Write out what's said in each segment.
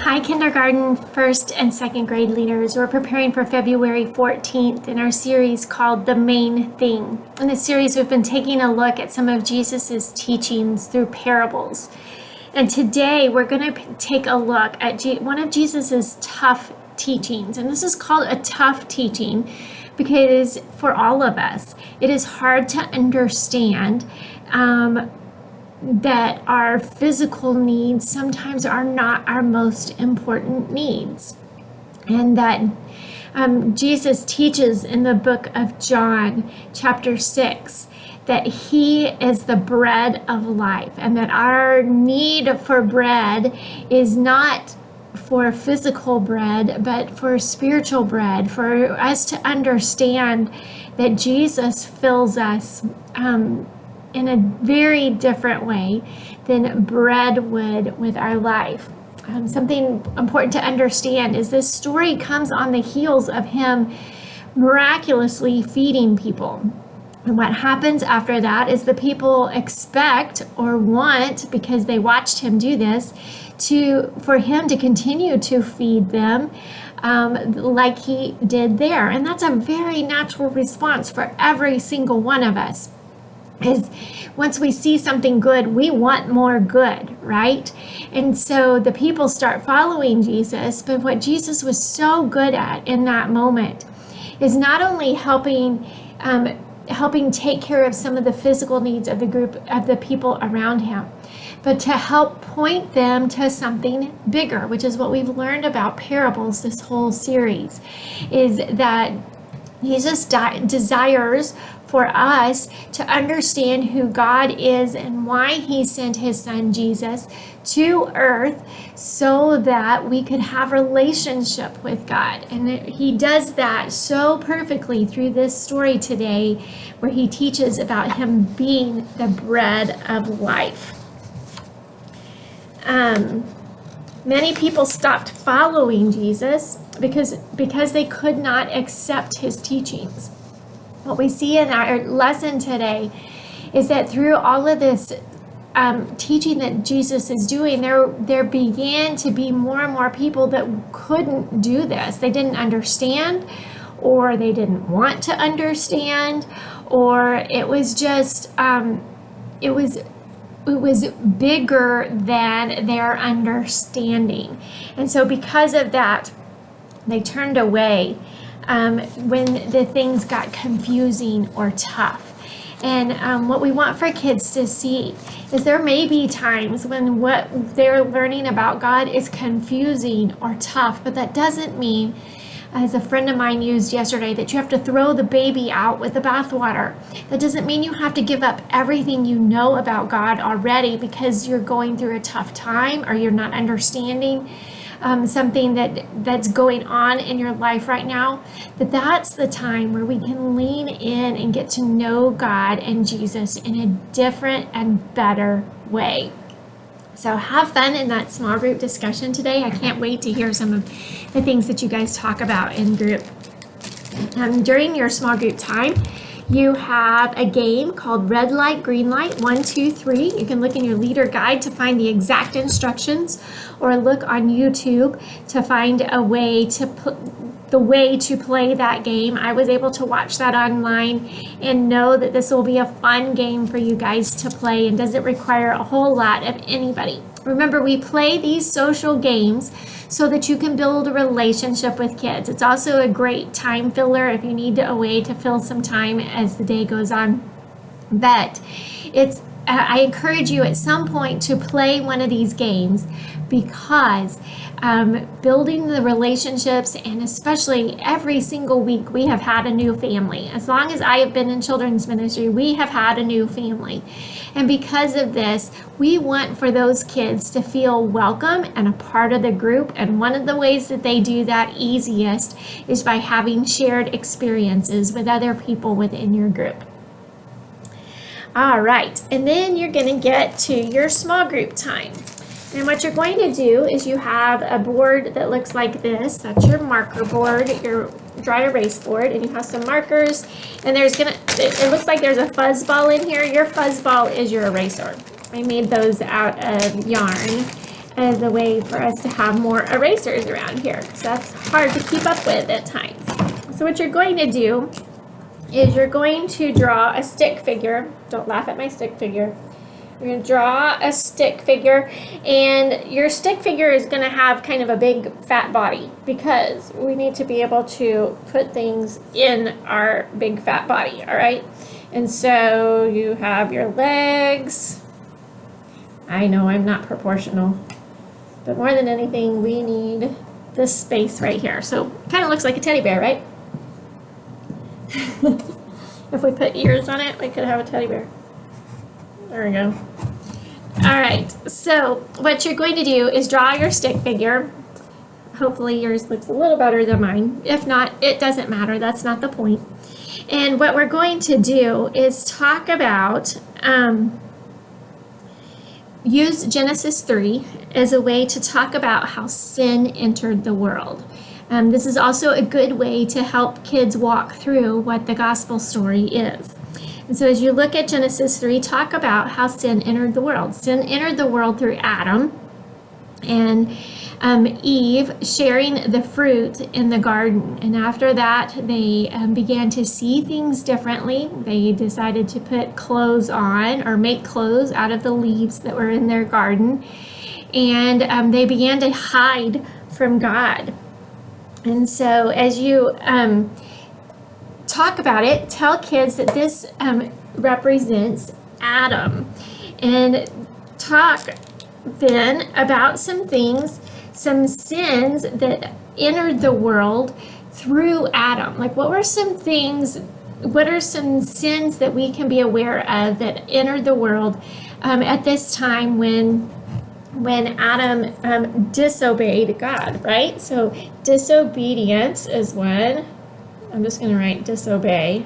Hi, kindergarten, first and second grade leaders. We're preparing for February 14th in our series called The Main Thing. In this series, we've been taking a look at some of Jesus's teachings through parables. And today, we're going to take a look at one of Jesus's tough teachings. And this is called a tough teaching because for all of us, it is hard to understand that our physical needs sometimes are not our most important needs. And that Jesus teaches in the book of John, chapter 6, that he is the bread of life, and that our need for bread is not for physical bread, but for spiritual bread, for us to understand that Jesus fills us in a very different way than bread would with our life. Something important to understand is this story comes on the heels of him miraculously feeding people. And what happens after that is the people expect or want, because they watched him do this, for him to continue to feed them like he did there. And that's a very natural response for every single one of us. Is once we see something good, we want more good, right? And so the people start following Jesus, but what Jesus was so good at in that moment is not only helping take care of some of the physical needs of the group of the people around him, but to help point them to something bigger, which is what we've learned about parables this whole series, is that Jesus desires for us to understand who God is and why he sent his son Jesus to earth so that we could have relationship with God. And he does that so perfectly through this story today, where he teaches about him being the bread of life. Many people stopped following Jesus because they could not accept his teachings. What we see in our lesson today is that through all of this teaching that Jesus is doing, there began to be more and more people that couldn't do this. They didn't understand, or they didn't want to understand, or it was just it was bigger than their understanding. And so because of that, they turned away when the things got confusing or tough. And what we want for kids to see is there may be times when what they're learning about God is confusing or tough, but that doesn't mean, as a friend of mine used yesterday, that you have to throw the baby out with the bathwater. That doesn't mean you have to give up everything you know about God already because you're going through a tough time or you're not understanding something that's going on in your life right now. But that's the time where we can lean in and get to know God and Jesus in a different and better way. So have fun in that small group discussion today. I can't wait to hear some of the things that you guys talk about in group. During your small group time, you have a game called Red Light, Green Light, 1, 2, 3. You can look in your leader guide to find the exact instructions, or look on YouTube to find a way to play that game. I was able to watch that online and know that this will be a fun game for you guys to play and doesn't require a whole lot of anybody. Remember, we play these social games so that you can build a relationship with kids. It's also a great time filler if you need a way to fill some time as the day goes on. But I encourage you at some point to play one of these games, because building the relationships, and especially every single week we have had a new family. As long as I have been in children's ministry, we have had a new family. And because of this, we want for those kids to feel welcome and a part of the group. And one of the ways that they do that easiest is by having shared experiences with other people within your group. All right, and then you're going to get to your small group time. And what you're going to do is you have a board that looks like this. That's your marker board, your dry erase board, and you have some markers. And it looks like there's a fuzz ball in here. Your fuzz ball is your eraser. I made those out of yarn. as a way for us to have more erasers around here. So that's hard to keep up with at times. So what you're going to do is you're going to draw a stick figure. Don't laugh at my stick figure. You're going to draw a stick figure, and your stick figure is going to have kind of a big fat body because we need to be able to put things in our big fat body, all right? And so you have your legs. I know I'm not proportional, but more than anything, we need this space right here. So it kind of looks like a teddy bear, right? If we put ears on it, we could have a teddy bear. There we go. All right, so what you're going to do is draw your stick figure. Hopefully yours looks a little better than mine. If not, it doesn't matter. That's not the point. And what we're going to do is talk about, use Genesis 3 as a way to talk about how sin entered the world. This is also a good way to help kids walk through what the gospel story is. And so as you look at Genesis 3, talk about how sin entered the world. Sin entered the world through Adam and Eve sharing the fruit in the garden. And after that, they began to see things differently. They decided to put clothes on or make clothes out of the leaves that were in their garden. And they began to hide from God. And so as you talk about it, tell kids that this represents Adam. And talk then about some things, some sins that entered the world through Adam. Like what are some sins that we can be aware of that entered the world at this time when Adam disobeyed God, right? So disobedience is one. I'm just going to write disobey.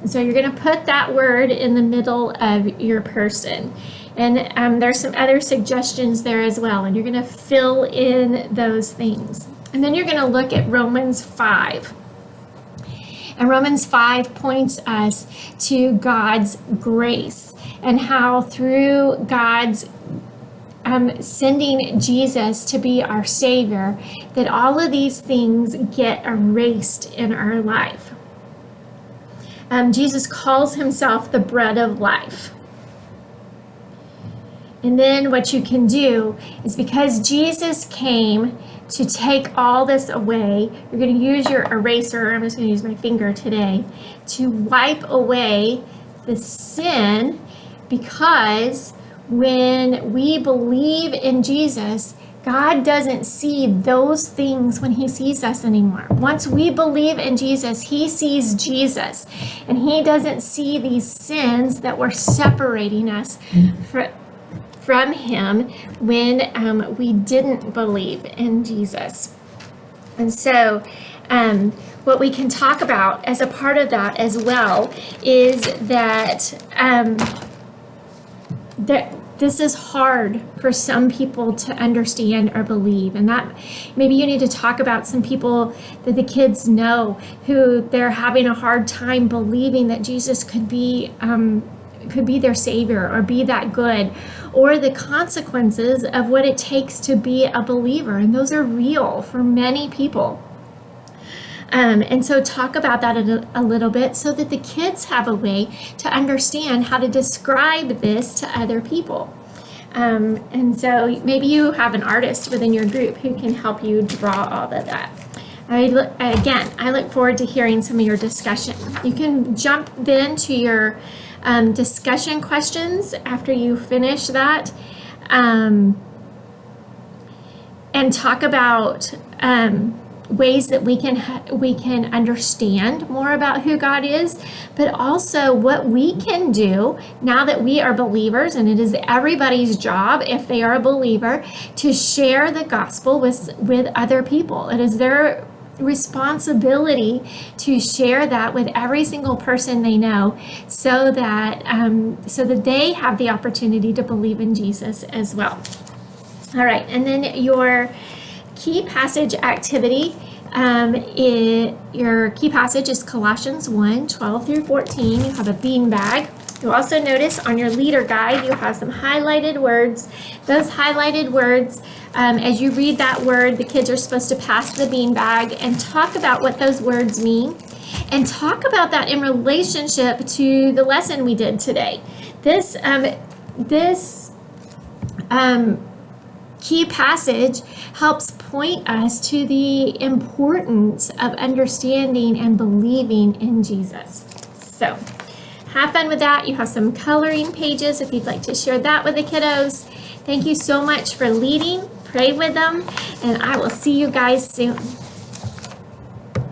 And so you're going to put that word in the middle of your person. And there's some other suggestions there as well. And you're going to fill in those things. And then you're going to look at Romans 5. And Romans 5 points us to God's grace and how through God's sending Jesus to be our Savior, that all of these things get erased in our life. Jesus calls himself the bread of life. And then what you can do is, because Jesus came to take all this away, you're going to use your eraser, I'm just going to use my finger today, to wipe away the sin, because when we believe in Jesus, God doesn't see those things when he sees us anymore. Once we believe in Jesus, he sees Jesus, and he doesn't see these sins that were separating us from him when we didn't believe in Jesus. And so what we can talk about as a part of that as well is that this is hard for some people to understand or believe, and that maybe you need to talk about some people that the kids know who they're having a hard time believing that Jesus could be their Savior or be that good, or the consequences of what it takes to be a believer, and those are real for many people. And so talk about that a little bit so that the kids have a way to understand how to describe this to other people. And so maybe you have an artist within your group who can help you draw all of that. I look forward to hearing some of your discussion. You can jump then to your discussion questions after you finish that, and talk about ways that we can understand more about who God is, but also what we can do now that we are believers, and it is everybody's job, if they are a believer, to share the gospel with other people. It is their responsibility to share that with every single person they know, so that they have the opportunity to believe in Jesus as well. All right, and then your key passage activity. Your key passage is Colossians 1:12 through 14. You have a bean bag. You'll also notice on your leader guide, you have some highlighted words. Those highlighted words, as you read that word, the kids are supposed to pass the beanbag and talk about what those words mean, and talk about that in relationship to the lesson we did today. This key passage helps point us to the importance of understanding and believing in Jesus. So have fun with that. You have some coloring pages if you'd like to share that with the kiddos. Thank you so much for leading. Pray with them, and I will see you guys soon.